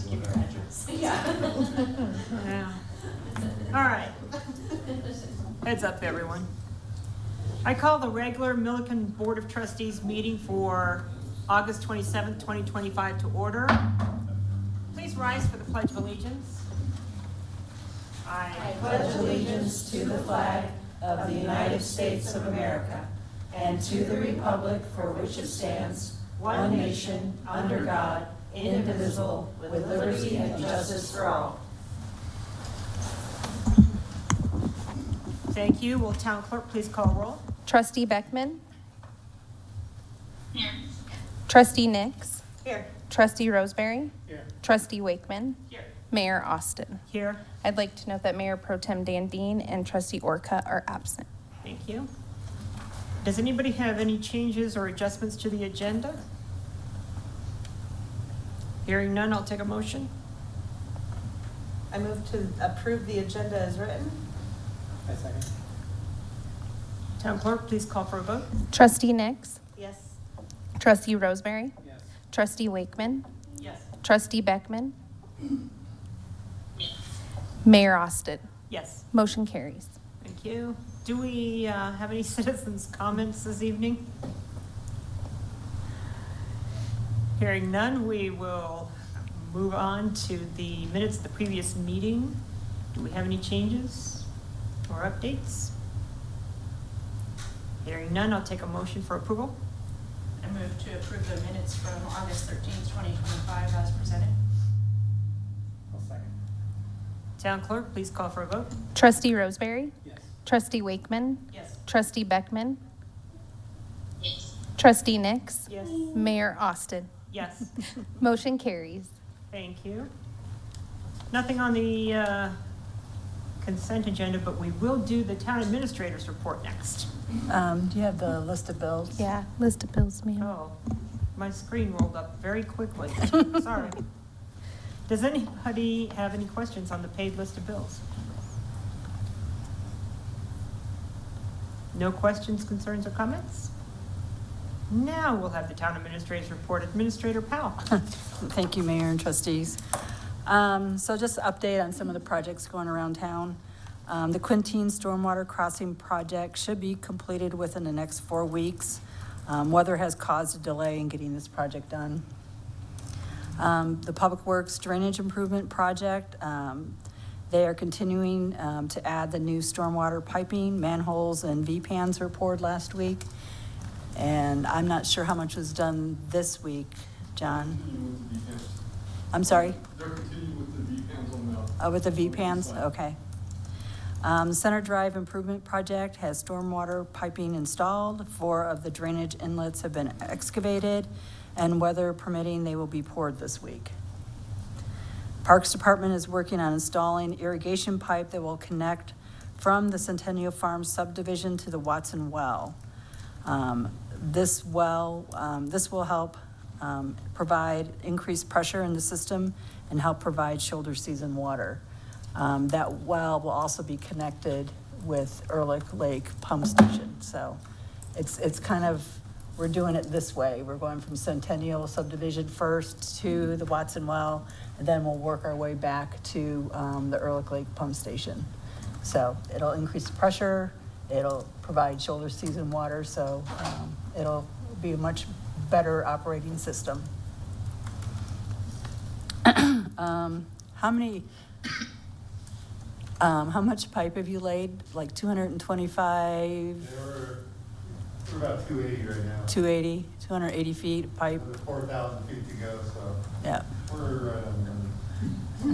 Just give your address. Yeah. All right. Heads up, everyone. I call the regular Milliken Board of Trustees meeting for August 27th, 2025 to order. Please rise for the Pledge of Allegiance. I pledge allegiance to the flag of the United States of America and to the republic for which it stands, one nation, under God, indivisible, with liberty and justice for all. Thank you. Will Town Clerk please call roll? Trustee Beckman? Here. Trustee Nix? Here. Trustee Roseberry? Here. Trustee Wakeman? Here. Mayor Austin? Here. I'd like to note that Mayor Pro Tem Dan Dean and Trustee Orca are absent. Thank you. Does anybody have any changes or adjustments to the agenda? Hearing none, I'll take a motion. I move to approve the agenda as written. I second. Town Clerk, please call for a vote. Trustee Nix? Yes. Trustee Roseberry? Yes. Trustee Wakeman? Yes. Trustee Beckman? Mayor Austin? Yes. Motion carries. Thank you. Do we have any citizens' comments this evening? Hearing none, we will move on to the minutes of the previous meeting. Do we have any changes or updates? Hearing none, I'll take a motion for approval. I move to approve the minutes from August 13th, 2025 as presented. I'll second. Town Clerk, please call for a vote. Trustee Roseberry? Yes. Trustee Wakeman? Yes. Trustee Beckman? Trustee Nix? Yes. Mayor Austin? Yes. Motion carries. Thank you. Nothing on the consent agenda, but we will do the town administrator's report next. Do you have the list of bills? Yeah, list of bills, ma'am. Oh, my screen rolled up very quickly. Sorry. Does anybody have any questions on the paid list of bills? No questions, concerns, or comments? Now we'll have the town administrator's report. Administrator Powell. Thank you, Mayor and trustees. So just an update on some of the projects going around town. The Quintine Stormwater Crossing project should be completed within the next 4 weeks. Weather has caused a delay in getting this project done. The Public Works Drainage Improvement Project, they are continuing to add the new stormwater piping, manholes, and V-pans report last week. And I'm not sure how much was done this week, John. I'm sorry? They're continuing with the V-pans on the... Oh, with the V-pans? Okay. Center Drive Improvement Project has stormwater piping installed. 4 of the drainage inlets have been excavated, and weather permitting, they will be poured this week. Parks Department is working on installing irrigation pipe that will connect from the Centennial Farms subdivision to the Watson Well. This will help provide increased pressure in the system and help provide shoulder season water. That well will also be connected with Ehrlich Lake Pump Station. So it's kind of, we're doing it this way. We're going from Centennial subdivision first to the Watson Well, and then we'll work our way back to the Ehrlich Lake Pump Station. So it'll increase the pressure, it'll provide shoulder season water, so it'll be a much better operating system. How much pipe have you laid? Like 225? We're about 280 right now. 280 feet of pipe? There's 4,000 feet to go, so Yeah. we're right on the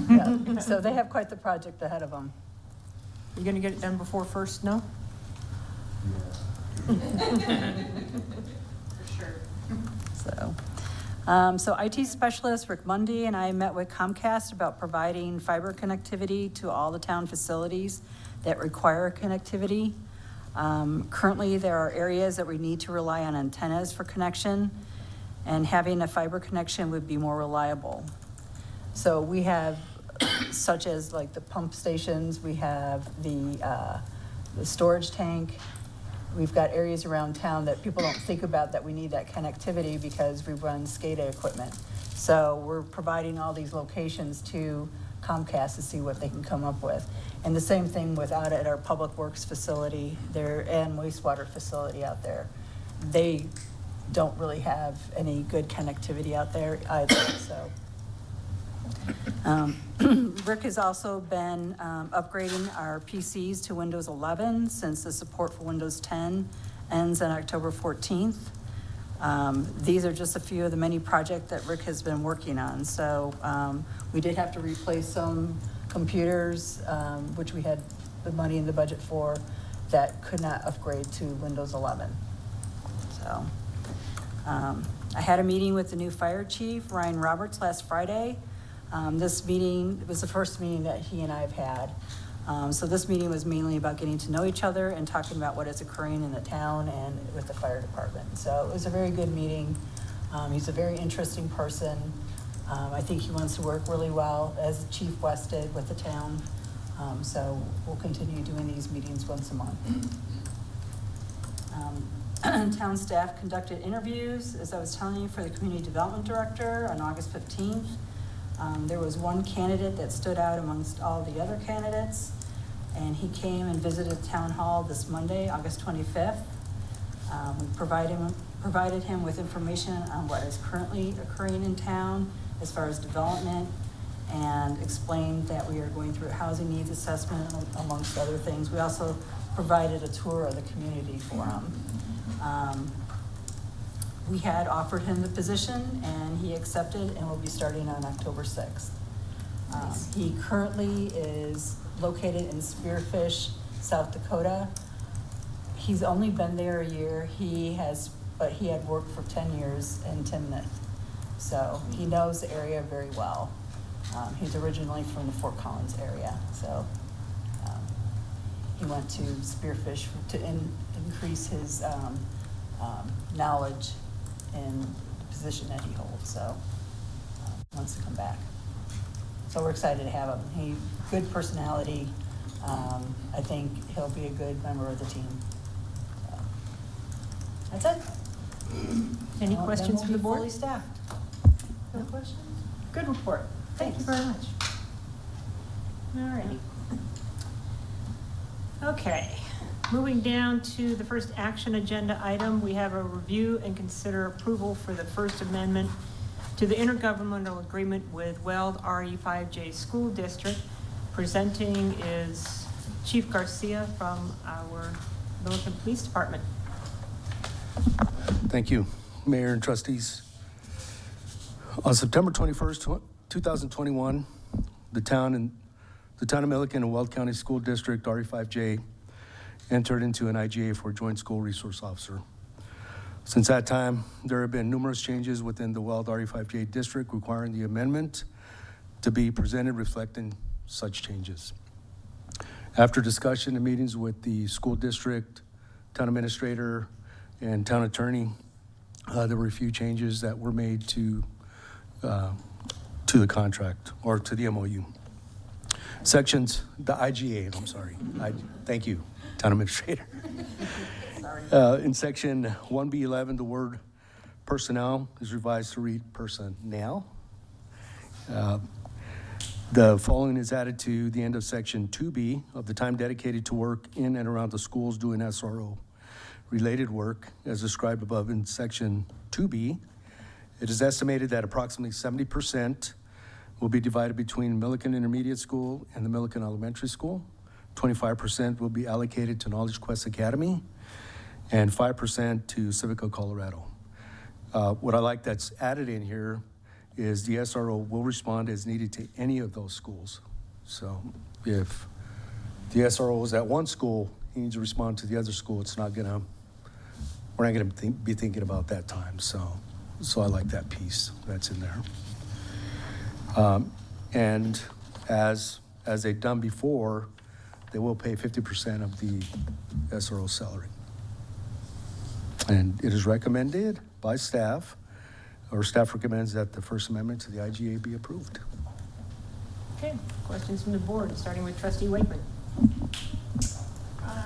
money. Yeah. So they have quite the project ahead of them. You gonna get it done before first snow? Yeah. For sure. So IT specialist Rick Mundy and I met with Comcast about providing fiber connectivity to all the town facilities that require connectivity. Currently, there are areas that we need to rely on antennas for connection, and having a fiber connection would be more reliable. So we have, such as like the pump stations, we have the storage tank. We've got areas around town that people don't think about that we need that connectivity because we run SCADA equipment. So we're providing all these locations to Comcast to see what they can come up with. And the same thing with out at our Public Works facility there and wastewater facility out there. They don't really have any good connectivity out there either, so. Rick has also been upgrading our PCs to Windows 11 since the support for Windows 10 ends on October 14th. These are just a few of the many projects that Rick has been working on. So we did have to replace some computers, which we had the money in the budget for, that could not upgrade to Windows 11. So I had a meeting with the new fire chief, Ryan Roberts, last Friday. This meeting was the first meeting that he and I have had. So this meeting was mainly about getting to know each other and talking about what is occurring in the town and with the fire department. So it was a very good meeting. He's a very interesting person. I think he wants to work really well, as Chief West did, with the town. So we'll continue doing these meetings once a month. Town staff conducted interviews, as I was telling you, for the community development director on August 15th. There was one candidate that stood out amongst all the other candidates, and he came and visited town hall this Monday, August 25th. We provided him with information on what is currently occurring in town as far as development, and explained that we are going through a housing needs assessment amongst other things. We also provided a tour of the community for him. We had offered him the position, and he accepted and will be starting on October 6th. He currently is located in Spearfish, South Dakota. He's only been there a year. But he had worked for 10 years in Timnath. So he knows the area very well. He's originally from the Fort Collins area. So he went to Spearfish to increase his knowledge in the position that he holds, so wants to come back. So we're excited to have him. He good personality. I think he'll be a good member of the team. So, that's it. Any Well, questions then from the we'll be board? fully staffed. No questions? Good report. Thank you very much. All righty. Okay, moving down to the first action agenda item, we have a review and consider approval for the First Amendment to the intergovernmental agreement with Weld RE5J School District. Presenting is Chief Garcia from our Milliken Police Department. Thank you, Mayor and trustees. On September 21st, 2021, the town of Milliken and Weld County School District RE5J entered into an IGA for a joint school resource officer. Since that time, there have been numerous changes within the Weld RE5J district requiring the amendment to be presented reflecting such changes. After discussion and meetings with the school district, town administrator, and town attorney, there were a few changes that were made to the contract, or to the MOU. The IGA, I'm sorry. Thank you, town administrator. In section 1B11, the word personnel is revised to read personnel. The following is added to the end of section 2B of the time dedicated to work in and around the schools doing SRO related work as described above in section 2B. It is estimated that approximately 70% will be divided between Milliken Intermediate School and the Milliken Elementary School. 25% will be allocated to Knowledge Quest Academy and 5% to Civica Colorado. What I like that's added in here is the SRO will respond as needed to any of those schools. So if the SRO is at one school, he needs to respond to the other school. We're not gonna be thinking about that time. So I like that piece that's in there. And as they've done before, they will pay 50% of the SRO salary. And it is recommended by staff, or staff recommends that the First Amendment to the IGA be approved. Okay, questions from the board, starting with Trustee Wakeman. I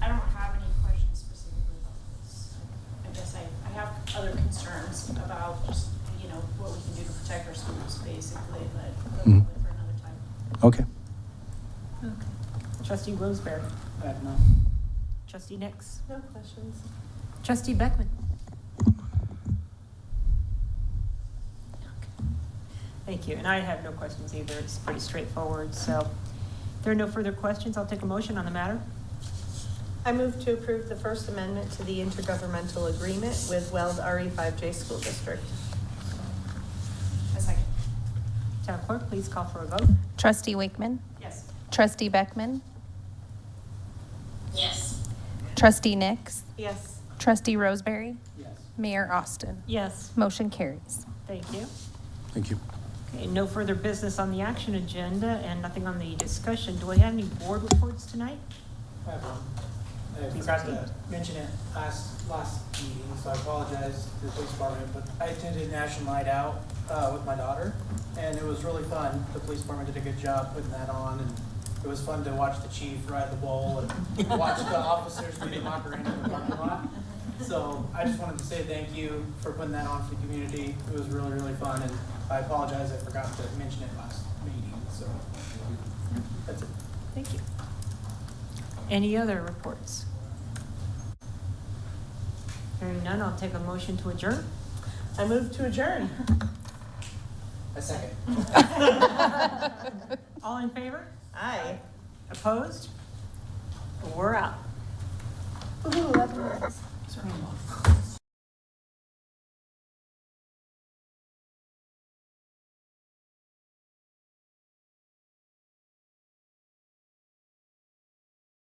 don't have any questions specifically about this. I guess I have other concerns about basically, but Mhm. probably for another time. Okay. Trustee Roseberry, I have none. trustee Nix, No questions. trustee Beckman. Thank you, and I have no questions either. It's pretty straightforward, so if there are no further questions, I'll take a motion on the matter. I move to approve the First Amendment to the intergovernmental agreement with Weld RE5J School District. A second. Town clerk, please call for a vote. Trustee Wakeman, Yes. trustee Beckman, Yes. trustee Nix, Yes. trustee Roseberry, Yes. Mayor Austin. Yes, Motion carries. thank you. Thank you. Okay, no further business on the action agenda and nothing on the discussion. Do we have any board reports tonight? I have one. I Please forgot proceed. to mention it last meeting, so I apologize to the police department, but I attended National Night Out with my daughter, and it was really fun. The police department did a good job putting that on, and it was fun to watch the chief ride the bull and watch the officers do the Macarena in the parking lot. So I just wanted to say thank you for putting that on for the community. It was really, really fun, and I apologize, I forgot to mention it last meeting, so that's it. Thank you. Any other reports? Hearing none, I'll take a motion to adjourn. I move to adjourn. A second. All in favor? Aye. Opposed? We're out. Ooh, that works.